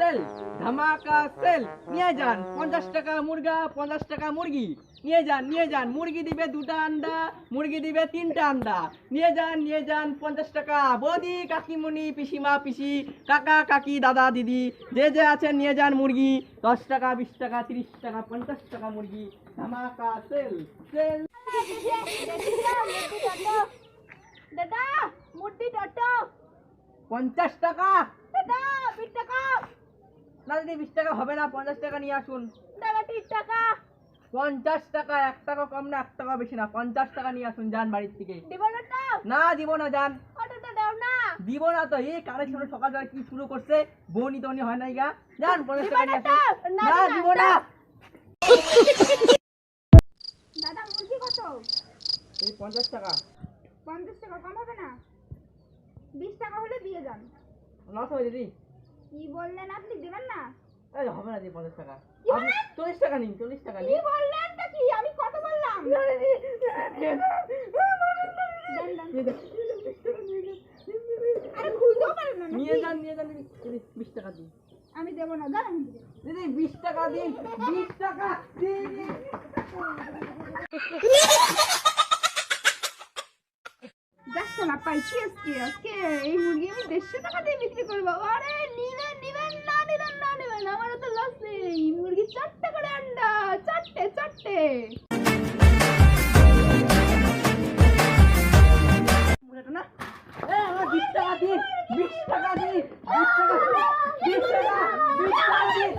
Sell, ধামাকা sell. নিয়ে যান 50 টাকা মুরগা, 50 টাকা মুরগি। নিয়ে যান মুরগি দিবে 2টা আন্ডা, মুরগি দিবে 3টা আন্ডা। নিয়ে যান 50 টাকা। বৌদি, কাকিমুনি, পিসিমা, পিসি, কাকা, কাকি, দাদা, দিদি, যে আছেন নিয়ে যান মুরগি। 10 টাকা, 20 টাকা, 30 টাকা, 50 টাকা মুরগি। ধামাকা সেল সেল। দাদা মুরগি টটো 50 টাকা। দাদা 20 টাকা না দিদি, 20 টাকা হবে না, 50 টাকা নিয়ে আসুন। দাদা 30 টাকা 50 টাকা, 1 টাকা কম না, 1 টাকা বেশি না, 50 টাকা নিয়ে আসুন, যান বাড়ির থেকে। দিব না তো? না দিব না, যান। অটোটা দাও না। দিব না তো, এই কানের সামনে সকালবেলা কি শুরু করছে, বনি টনি হয় নাই গা। যান 50 টাকা নিয়ে আসুন। না, না দিব না। দাদা মুরগি কত? এই 50 টাকা। 50 টাকা কম হবে না? 20 টাকা হলে দিয়ে যান। লস হবে দিদি। কি বললেন আপনি দিবেন না? এই হবে না দিদি, 50 টাকা। কি আপনি বললেন? 40 টাকা নিন, 40 টাকা কি নিন। বললেন তা কি? আমি কত বললাম? দেন, দেন। আরে খুলতেও পারেন না নিয়ে নাকি? যান দিদি, 20 টাকা দিন। আমি দেব না, জানেন? দিদি 20 টাকা দিন, 20 টাকা দিন। দেখছো না পাইছি আজকে এই মুরগি আমি 150 টাকা দিয়ে বিক্রি করবো। আরে নিবেন না আমারও তো লস নেই। মুরগি 4টে করে আন্ডা, 4টে। না এ আমার 20 টাকা দিন, 20 টাকা দিন, 20 টাকা দিন, 20 টাকা, 20 টাকা দিন,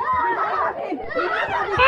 20 টাকা দিন।